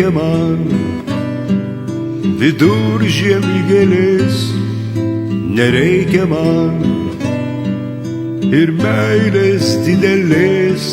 nereikia man viduržiemį gėlės, nereikia man ir meilės didelės,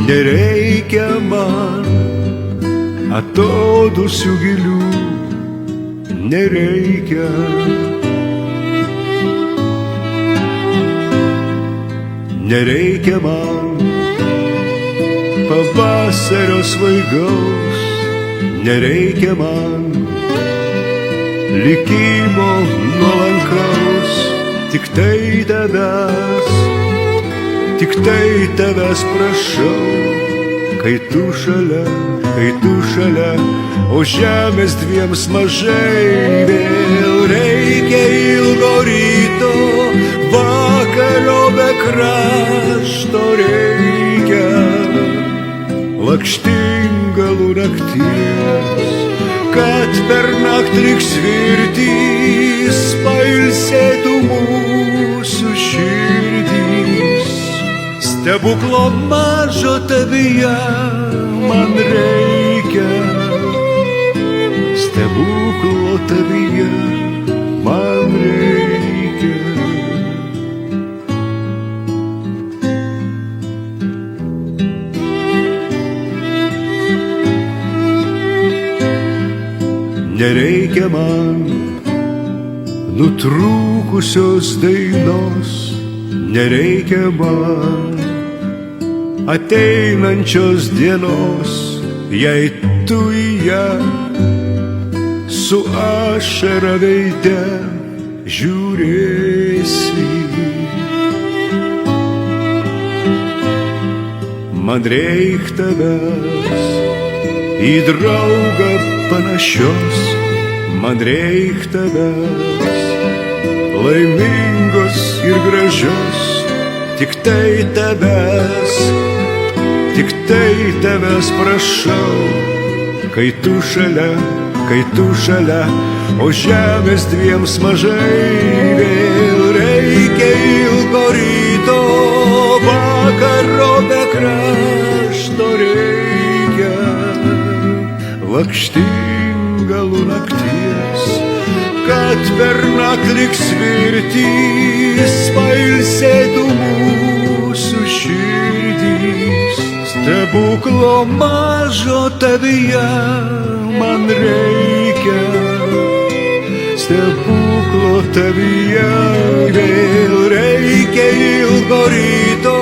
nereikia man atodūsių gilių, nereikia. Nereikia man pavasario svaigaus, nereikia man likimo nuolankaus, tik tai tavęs prašau, kai tu šalia, o žemės dviems mažai vėl reikia ilgo ryto, vakaro be krašto reikia, lakštingalų nakties, kad per naktį lyg svirtys pailsėtų mūsų širdys. Stebuklo mažo tavyje man reikia, stebuklo tavyje man reikia. Nereikia man nutrūkusios dainos, nereikia man ateinančios dienos, jei tu į ją su ašara veide žiūrėsi. Man reik tavęs į draugą panašios, man reik tavęs laimingos ir gražios, tik tai tavęs prašau, kai tu šalia, o žemės dviems mažai vėl reikia ilgo ryto, vakaro be krašto reikia, lakštingalų nakties, kad per naktį lyg svirtys pailsėtų mūsų širdys. Stebuklo mažo tavyje man reikia, stebuklo tavyje vėl reikia ilgo ryto,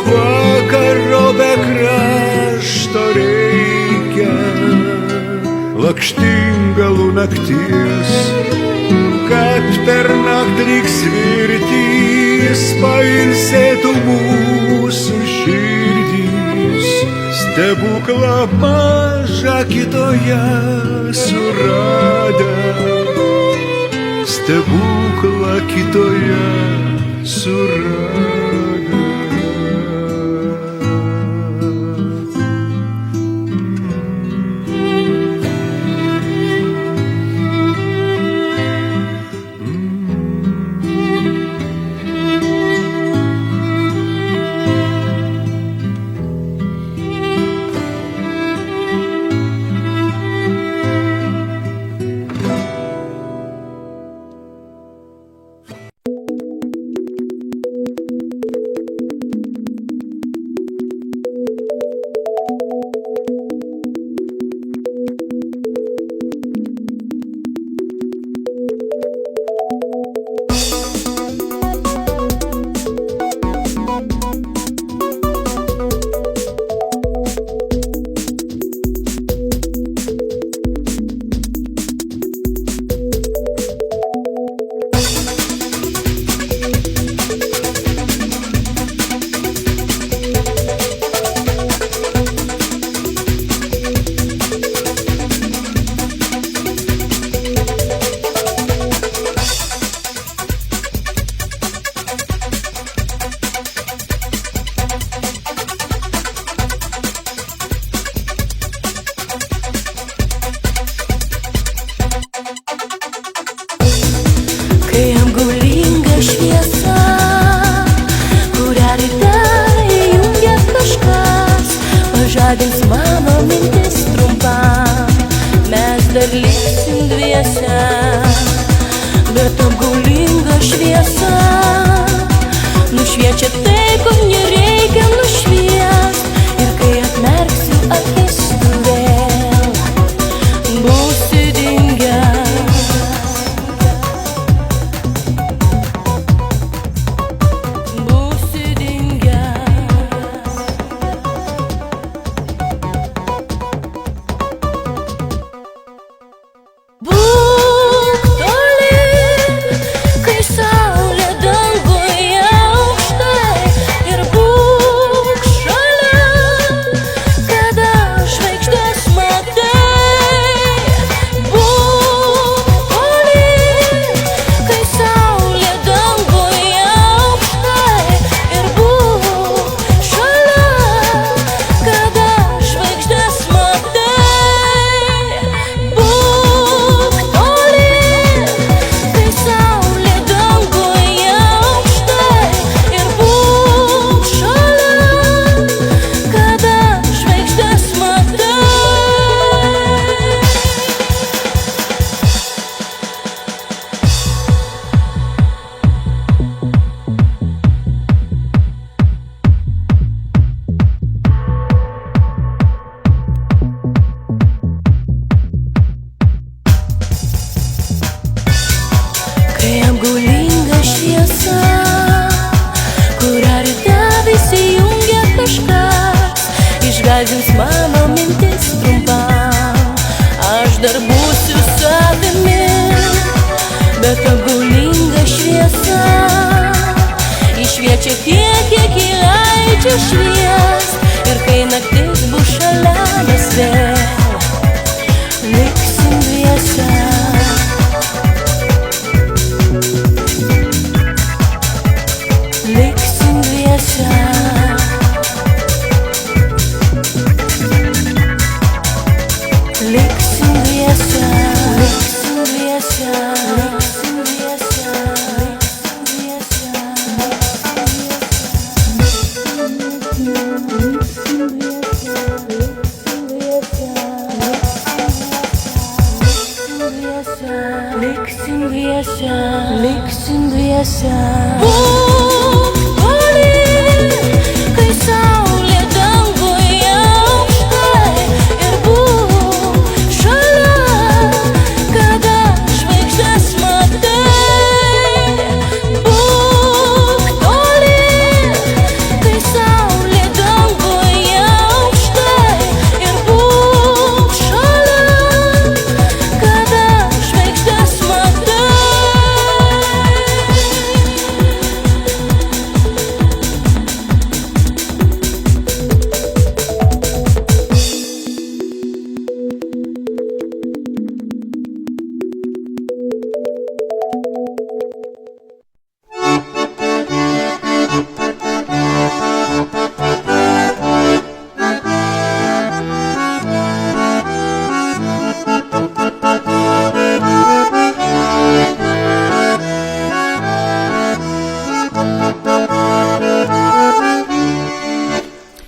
vakaro be krašto reikia, lakštingalų nakties, kad per naktį lyg svirtys pailsėtų mūsų širdys. Stebuklą mažą kitoje suradę, stebuklą kitoje suradę. liksim dviese, bet apgaulinga šviesa nušviečia tai, ko nereikia nušviest. Ir kai atmerksiu akis, tu vėl būsi dingęs. Būsi dingęs. Būk toli, kai saulė danguje aukštai, ir būk šalia, kada žvaigždes matai. Būk toli, kai saulė danguje aukštai, ir būk šalia, kada žvaigždes matai. Būk toli, kai saulė danguje aukštai, ir būk šalia, kada žvaigždes matai. Kai apgaulinga šviesa, kurią ryte visi jungia kažkas, išgąsdins mano mintis trumpam. Aš dar būsiu savimi, bet apgaulinga šviesa išviečia tiek, kiek ji leidžia šviest. Ir kai naktis bus šalia, mes vėl liksim dviese. Liksim dviese. Liksim dviese. Liksim dviese. Liksim dviese. Liksim dviese. Liksim dviese. Būk toli, kai saulė danguje aukštai, ir būk šalia, kada žvaigždes matai. Būk toli, kai saulė danguje aukštai, ir būk šalia, kada žvaigždes matai.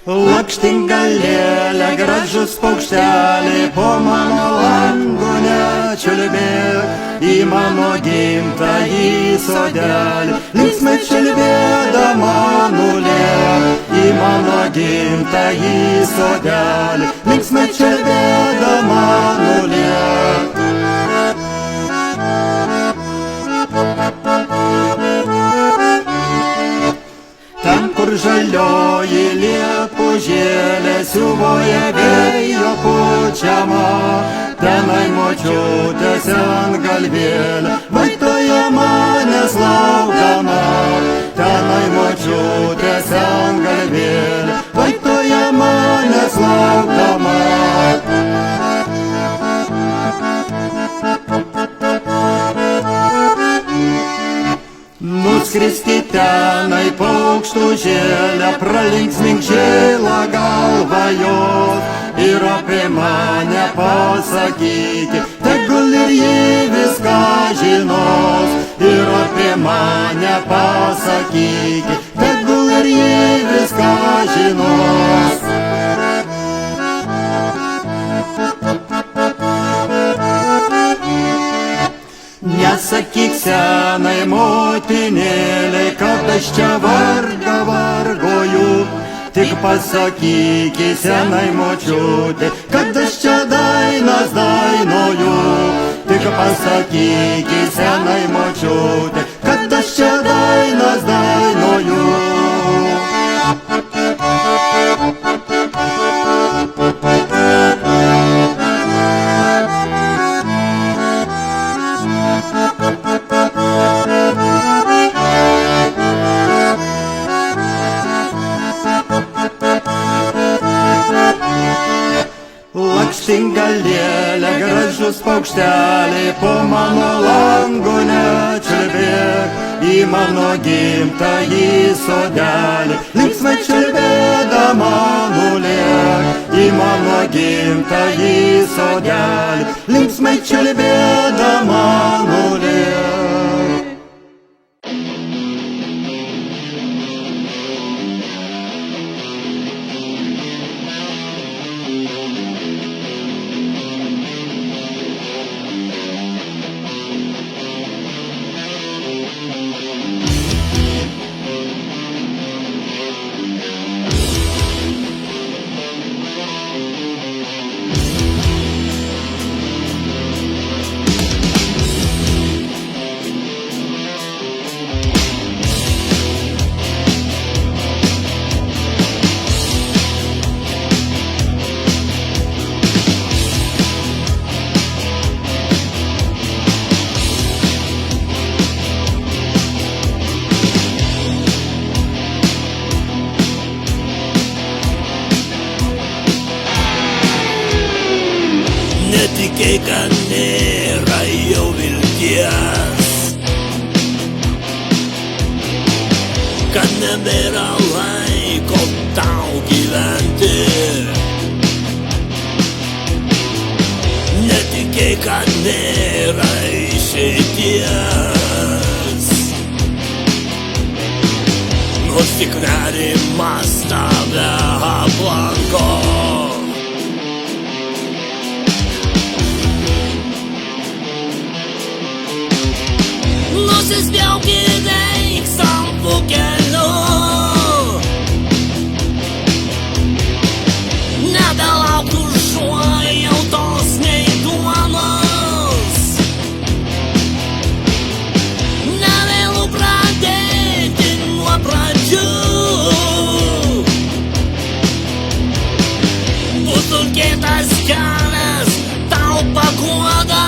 Lakštingalėlė, gražus paukštelė, po mano langu nečiulbėk, į mano gimtąjį sodelį linksmai čiulbėdama nulėk. Į mano gimtąjį sodelį linksmai čiulbėdama nulėk. Ten, kur žalioji liepužėlė siuvoja vėjo pučiama, tenai močiutė sengalvėlė vaitoja manęs laukdama. Tenai močiutė sengalvėlė vaitoja manęs laukdama. Nuskristi tenai paukštužėlę, pralinksmink žilą galvą jos ir apie mane pasakyti, tegul ir ji viską žinos. Ir apie mane pasakyti, tegul ir ji viską žinos. nesakyk senai motinėlei, kad aš čia vargoju. Tik pasakyk senai močiutė, kad aš čia dainas dainuoju. Tik pasakyk senai močiutė, kad aš čia dainas dainuoju. Lakštingalėlė, gražus paukšteliai, po mano langu nečiulbėk, į mano gimtąjį sodelį, linksmai čiulbėdama nulėk, į mano gimtąjį sodelį, linksmai čiulbėdama nulėk. Netikėk, kad nėra jau vilties, kad nebėra laiko tau gyventi. Netikėk, kad nėra išeities, nors tik nerimas tave aplanko. Nusispjauk ir eik savo keliu, nebelauk užuojautos nei duonos, nevėlu pradėti nuo pradžių. Bus dulkėtas kelias tau paguoda.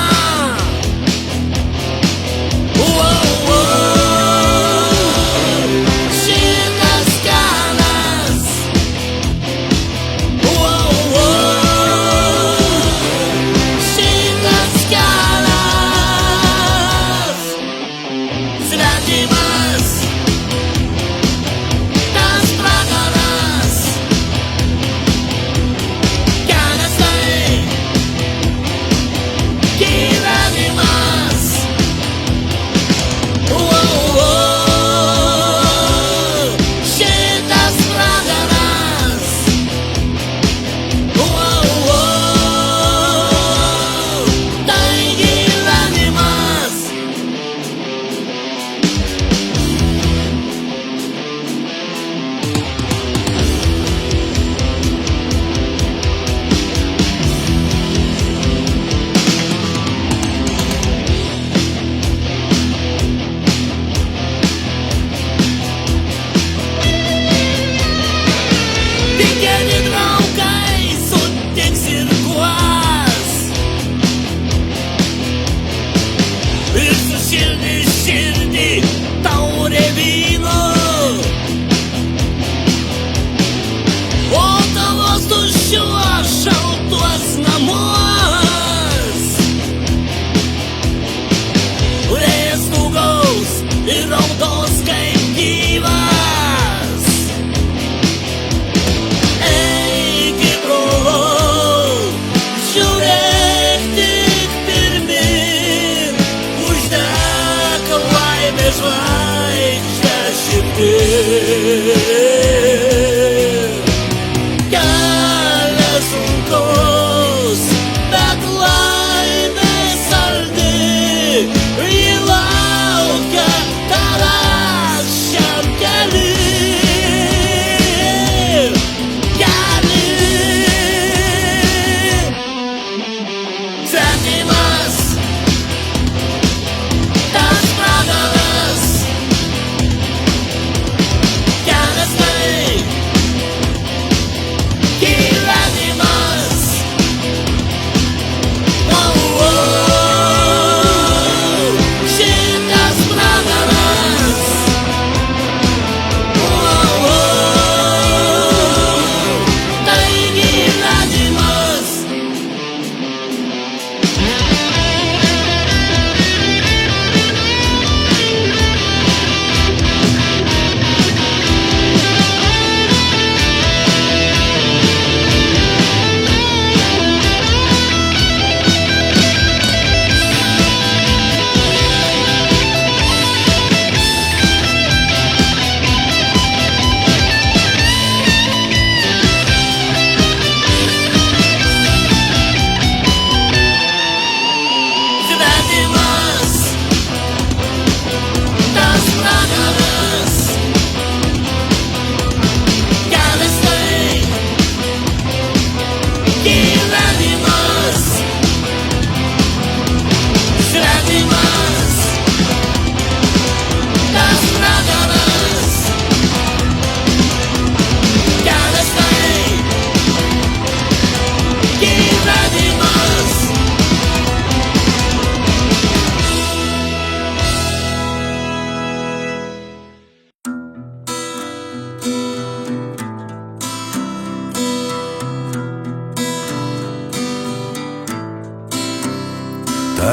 Kelias sunkus, bet laimė saldi.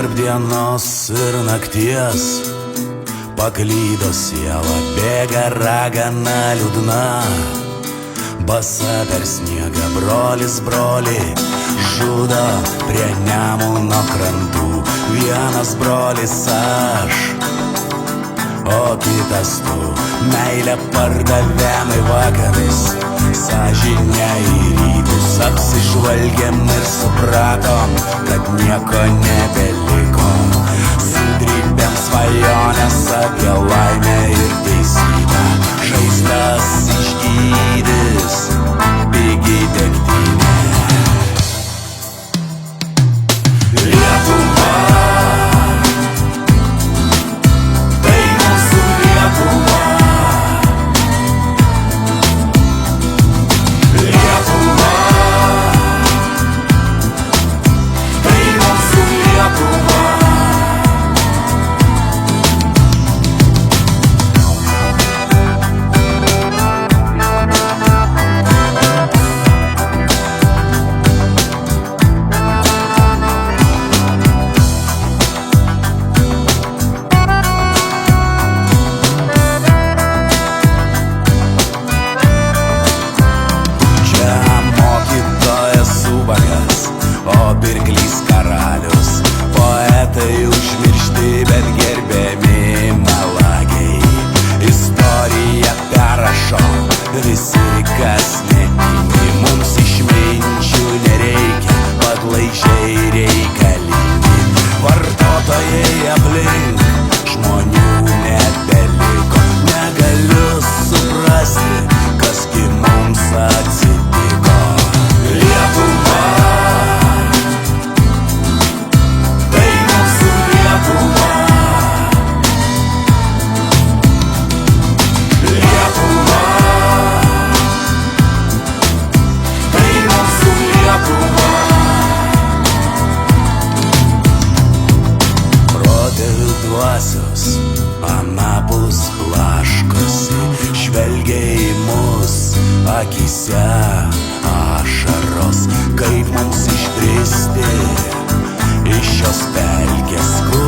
tarp dienos ir nakties paklydo siela, bėga ragana liūdna. Basa per sniegą brolis brolį žudo prie Nemuno krantų. Vienas brolis aš, o kitas tu. Meilę pardavėm į vakarus, sąžinę į rytus. Apsižvalgėm ir supratom, kad nieko nebeliko. Sudrybėm svajonės apie laimę ir teisybę. Žaizdas išgydys pigiai degtinė. Lietuva, tai mūsų Lietuva. Lietuva, tai mūsų Lietuva. Pirklys karalius, poetai užmiršti, bet gerbiami melagiai. Istoriją perrašo visi, kas netiki. Mums išminčių nereikia, padlaižiai reikalingi. Vartotojai aplink, žmonių nebeliko. Negaliu suprasti, kasgi mums atsitiko. Lietuva, anapus blaškosi, žvelgia į mus, akyse ašaros. Kaip mums išbristi iš šios pelkės, kur